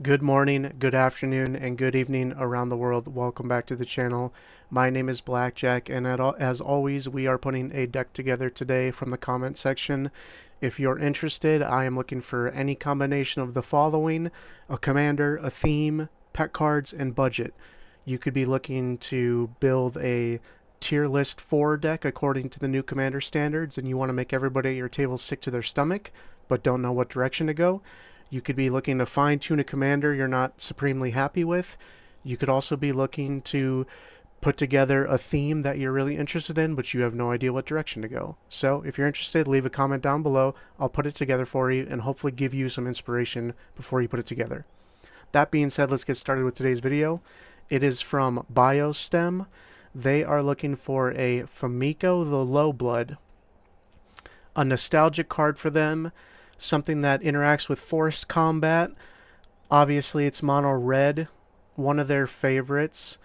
Good morning, good afternoon, and good evening around the world. Welcome back to the channel. My name is Blackjack, and as always, we are putting a deck together today from the comment section. If you're interested, I am looking for any combination of the following: a commander, a theme, pet cards, and budget. You could be looking to build a tier list 4 deck according to the new commander standards, and you want to make everybody at your table sick to their stomach, but don't know what direction to go. You could be looking to fine-tune a commander you're not supremely happy with. You could also be looking to put together a theme that you're really interested in, but you have no idea what direction to go. So if you're interested, leave a comment down below. I'll put it together for you and hopefully give you some inspiration before you put it together. That being said, let's get started with today's video. It is from Biostem. They are looking for a Fumiko the Lowblood, a nostalgic card for them, something that interacts with forced combat. Obviously, it's mono red, one of their favorites.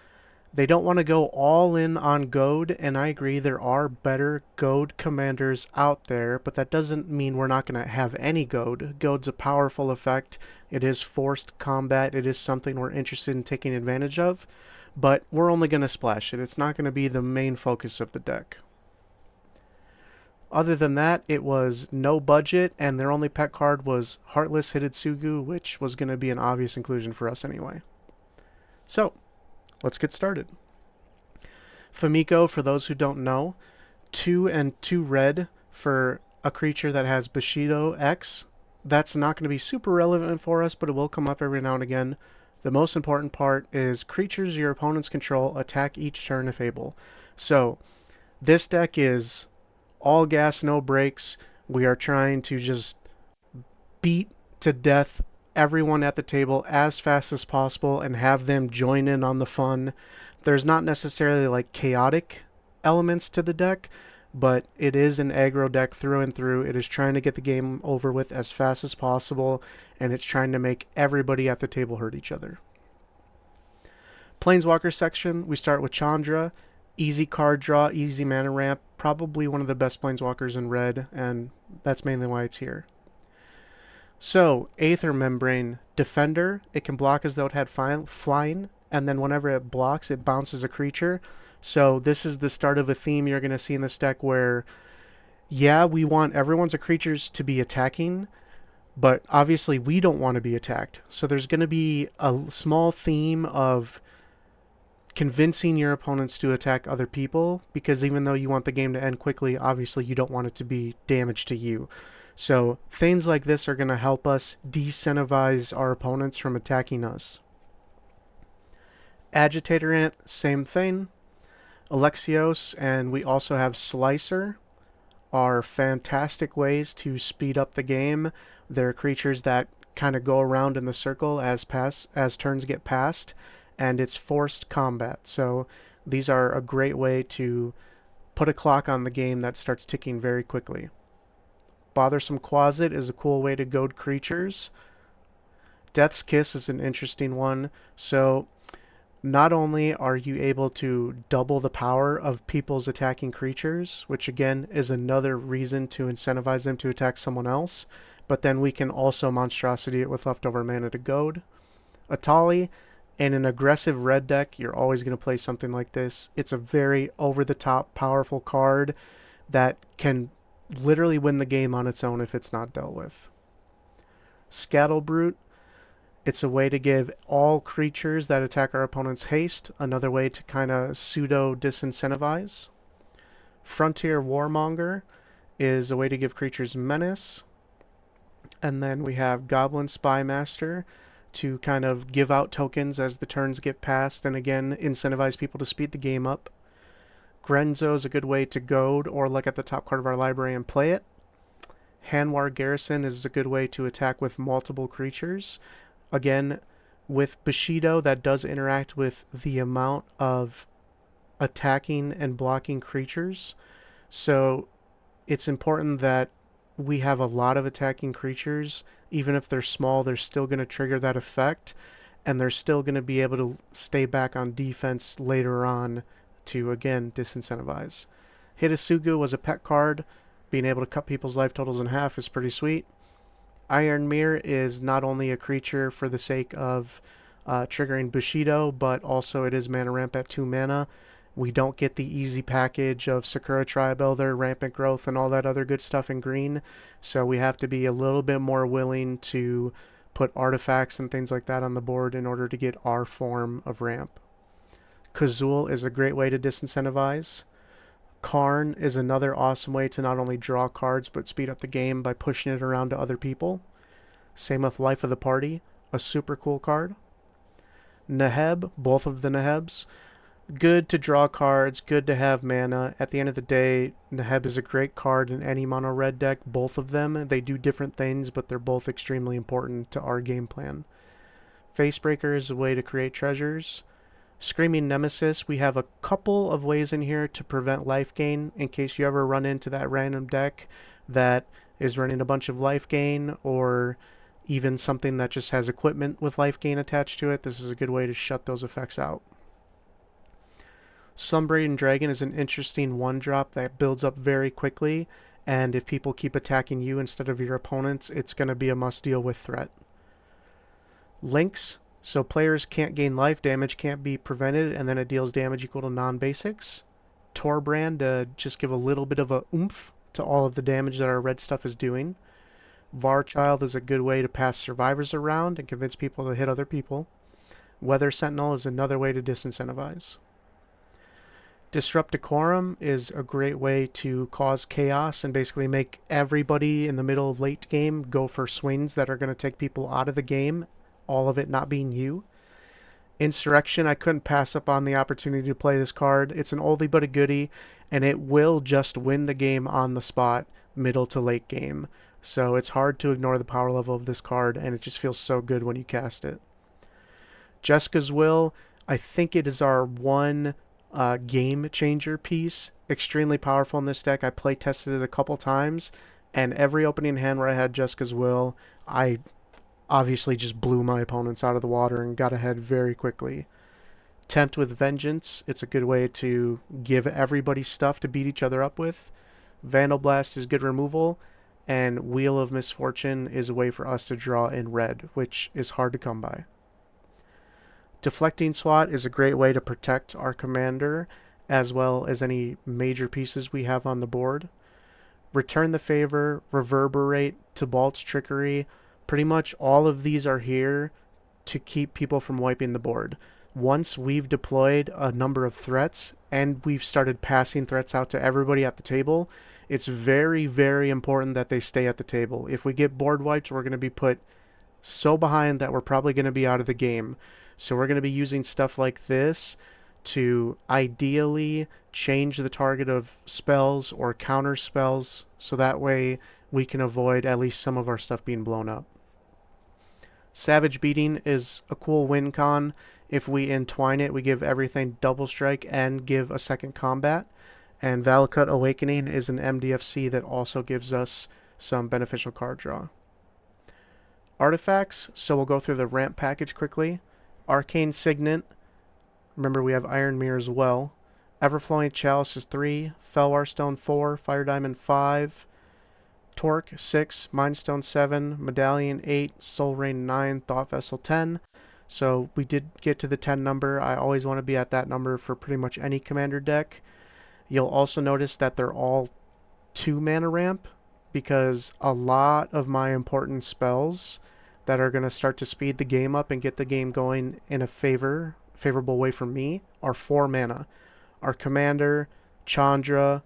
They don't want to go all in on Goad, and I agree there are better Goad commanders out there, but that doesn't mean we're not going to have any Goad. Goad's a powerful effect. It is forced combat. It is something we're interested in taking advantage of, but we're only going to splash it. It's not going to be the main focus of the deck. Other than that, it was no budget, and their only pet card was Heartless Hidetsugu, which was going to be an obvious inclusion for us anyway. So, let's get started. Fumiko, for those who don't know, 2 and 2 red for a creature that has Bushido X. That's not going to be super relevant for us, but it will come up every now and again. The most important part is creatures your opponents control attack each turn if able. So, this deck is all gas, no brakes. We are trying to just beat to death everyone at the table as fast as possible and have them join in on the fun. There's not necessarily like chaotic elements to the deck, but it is an aggro deck through and through. It is trying to get the game over with as fast as possible, and it's trying to make everybody at the table hurt each other. Planeswalker section, we start with Chandra. Easy card draw, easy mana ramp, probably one of the best Planeswalkers in red, and that's mainly why it's here. So, Aether Membrane, Defender, it can block as though it had flying, and then whenever it blocks, it bounces a creature. So this is the start of a theme you're going to see in this deck where, yeah, we want everyone's creatures to be attacking, but obviously we don't want to be attacked. So there's going to be a small theme of convincing your opponents to attack other people, because even though you want the game to end quickly, obviously you don't want it to be damage to you. So things like this are going to help us disincentivize our opponents from attacking us. Agitator Ant, same thing. Alexios, and we also have Slicer, are fantastic ways to speed up the game. They're creatures that kind of go around in the circle as turns get passed, and it's forced combat. So these are a great way to put a clock on the game that starts ticking very quickly. Bothersome Closet is a cool way to goad creatures. Death's Kiss is an interesting one. So not only are you able to double the power of people's attacking creatures, which again is another reason to incentivize them to attack someone else, but then we can also monstrosity it with leftover mana to goad. Atali, in an aggressive red deck, you're always going to play something like this. It's a very over-the-top powerful card that can literally win the game on its own if it's not dealt with. Scatterbrute, it's a way to give all creatures that attack our opponents haste, another way to kind of pseudo-disincentivize. Frontier Warmonger is a way to give creatures menace. And then we have Goblin Spymaster to kind of give out tokens as the turns get passed, and again incentivize people to speed the game up. Grenzo is a good way to goad or look at the top card of our library and play it. Hanwar Garrison is a good way to attack with multiple creatures. Again, with Bushido, that does interact with the amount of attacking and blocking creatures. So it's important that we have a lot of attacking creatures. Even if they're small, they're still going to trigger that effect, and they're still going to be able to stay back on defense later on to, again, disincentivize. Hidetsugu was a pet card. Being able to cut people's life totals in half is pretty sweet. Iron Mirror is not only a creature for the sake of triggering Bushido, but also it is mana ramp at 2 mana. We don't get the easy package of Sakura Tribe Elder, Rampant Growth, and all that other good stuff in green, so we have to be a little bit more willing to put artifacts and things like that on the board in order to get our form of ramp. Kazul is a great way to disincentivize. Karn is another awesome way to not only draw cards but speed up the game by pushing it around to other people. Same with Life of the Party, a super cool card. Neheb, both of the Nehebs, good to draw cards, good to have mana. At the end of the day, Neheb is a great card in any mono red deck, both of them. They do different things, but they're both extremely important to our game plan. Facebreaker is a way to create treasures. Screaming Nemesis, we have a couple of ways in here to prevent life gain in case you ever run into that random deck that is running a bunch of life gain, or even something that just has equipment with life gain attached to it. This is a good way to shut those effects out. Sunbraiding Dragon is an interesting 1-drop that builds up very quickly, and if people keep attacking you instead of your opponents, it's going to be a must deal with threat. Links, so players can't gain life, damage can't be prevented, and then it deals damage equal to non-basics. Torbrand to just give a little bit of a oomph to all of the damage that our red stuff is doing. Varchild is a good way to pass survivors around and convince people to hit other people. Weather Sentinel is another way to disincentivize. Disrupt Decorum is a great way to cause chaos and basically make everybody in the middle of late game go for swings that are going to take people out of the game, all of it not being you. Insurrection, I couldn't pass up on the opportunity to play this card. It's an oldie but a goodie, and it will just win the game on the spot, middle to late game. So it's hard to ignore the power level of this card, and it just feels so good when you cast it. Jessica's Will, I think it is our one game changer piece. Extremely powerful in this deck. I play tested it a couple times, and every opening hand where I had Jessica's Will, I obviously just blew my opponents out of the water and got ahead very quickly. Tempt with Vengeance, it's a good way to give everybody stuff to beat each other up with. Vandal Blast is good removal, and Wheel of Misfortune is a way for us to draw in red, which is hard to come by. Deflecting Swat is a great way to protect our commander, as well as any major pieces we have on the board. Return the Favor, Reverberate, Tibalt's Trickery, pretty much all of these are here to keep people from wiping the board. Once we've deployed a number of threats, and we've started passing threats out to everybody at the table, it's very, very important that they stay at the table. If we get board wipes, we're going to be put so behind that we're probably going to be out of the game. So we're going to be using stuff like this to ideally change the target of spells or counter spells, so that way we can avoid at least some of our stuff being blown up. Savage Beating is a cool win con. If we entwine it, we give everything double strike and give a second combat. And Valakut Awakening is an MDFC that also gives us some beneficial card draw. Artifacts, so we'll go through the ramp package quickly. Arcane Signet, remember we have Iron Mirror as well. Everflowing Chalice is 3, Felwar Stone 4, Fire Diamond 5, Torque 6, Mind Stone 7, Medallion 8, Soul Rain 9, Thought Vessel 10. So we did get to the 10 number. I always want to be at that number for pretty much any commander deck. You'll also notice that they're all 2 mana ramp, because a lot of my important spells that are going to start to speed the game up and get the game going in a favorable way for me are 4 mana. Our Commander, Chandra,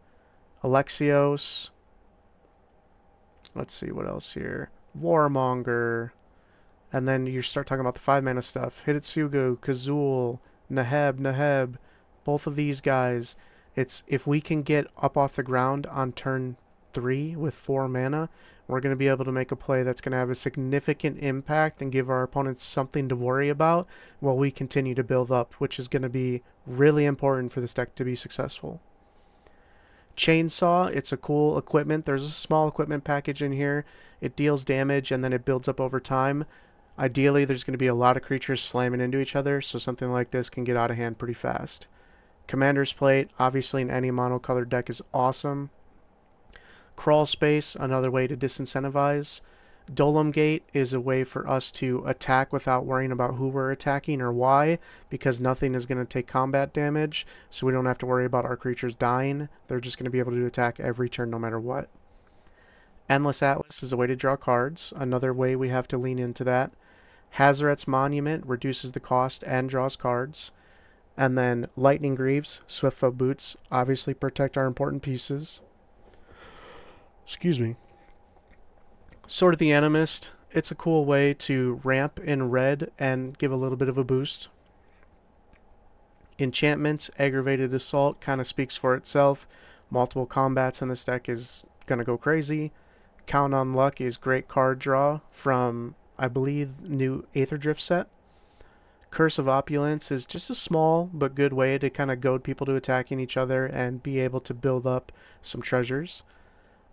Alexios, let's see what else here, Warmonger, and then you start talking about the 5 mana stuff. Hidetsugu, Kazul, Neheb, both of these guys. It's if we can get up off the ground on turn 3 with 4 mana, we're going to be able to make a play that's going to have a significant impact and give our opponents something to worry about while we continue to build up, which is going to be really important for this deck to be successful. Chainsaw, it's a cool equipment. There's a small equipment package in here. It deals damage and then it builds up over time. Ideally, there's going to be a lot of creatures slamming into each other, so something like this can get out of hand pretty fast. Commander's Plate, obviously in any monocolored deck, is awesome. Crawl Space, another way to disincentivize. Dolem Gate is a way for us to attack without worrying about who we're attacking or why, because nothing is going to take combat damage, so we don't have to worry about our creatures dying. They're just going to be able to attack every turn no matter what. Endless Atlas is a way to draw cards, another way we have to lean into that. Hazoret's Monument reduces the cost and draws cards. And then Lightning Greaves, Swiftfoot Boots, obviously protect our important pieces. Excuse me. Sword of the Animist, it's a cool way to ramp in red and give a little bit of a boost. Enchantments, Aggravated Assault kind of speaks for itself. Multiple combats in this deck is going to go crazy. Count on Luck is great card draw from, I believe, new Aetherdrift set. Curse of Opulence is just a small but good way to kind of goad people to attacking each other and be able to build up some treasures.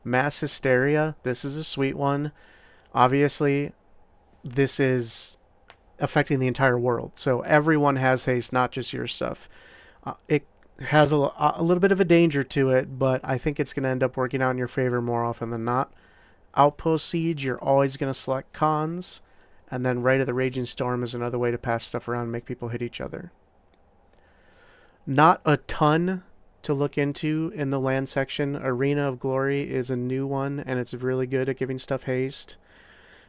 Mass Hysteria, this is a sweet one. Obviously, this is affecting the entire world, so everyone has haste, not just your stuff. It has a little bit of a danger to it, but I think it's going to end up working out in your favor more often than not. Outpost Siege, you're always going to select cons, and then Rite of the Raging Storm is another way to pass stuff around and make people hit each other. Not a ton to look into in the land section. Arena of Glory is a new one, and it's really good at giving stuff haste.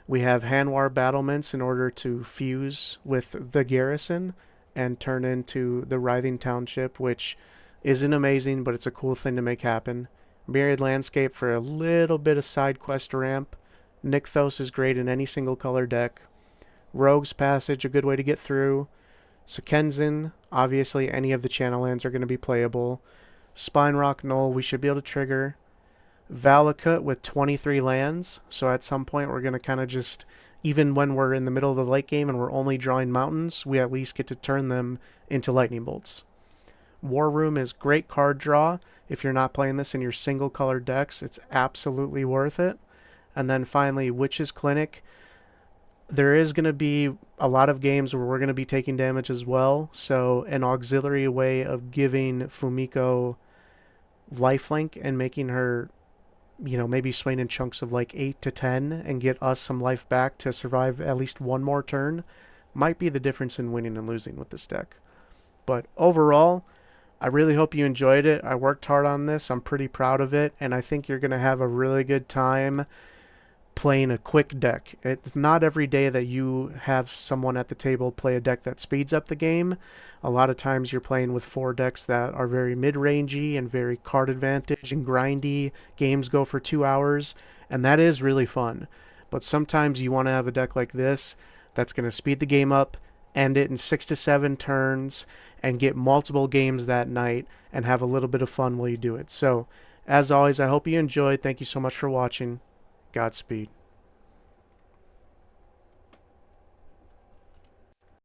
We have Hanwar Battlements in order to fuse with the garrison and turn into the Writhing Township, which isn't amazing, but it's a cool thing to make happen. Myriad Landscape for a little bit of side quest ramp. Nykthos is great in any single color deck. Rogue's Passage, a good way to get through. Sekenzin, obviously any of the channel lands are going to be playable. Spine Rock Knoll, we should be able to trigger. Valakut with 23 lands, so at some point we're going to kind of just, even when we're in the middle of the late game and we're only drawing mountains, we at least get to turn them into lightning bolts. War Room is great card draw. If you're not playing this in your single color decks, it's absolutely worth it. And then finally, Witch's Clinic. There is going to be a lot of games where we're going to be taking damage as well, so an auxiliary way of giving Fumiko lifelink and making her, you know, maybe swing in chunks of like 8 to 10 and get us some life back to survive at least one more turn might be the difference in winning and losing with this deck. But overall, I really hope you enjoyed it. I worked hard on this. I'm pretty proud of it, and I think you're going to have a really good time playing a quick deck. It's not every day that you have someone at the table play a deck that speeds up the game. A lot of times you're playing with 4 decks that are very mid-rangey and very card advantage and grindy. Games go for 2 hours, and that is really fun. But sometimes you want to have a deck like this that's going to speed the game up, end it in 6 to 7 turns, and get multiple games that night and have a little bit of fun while you do it. So, as always, I hope you enjoyed. Thank you so much for watching. Godspeed.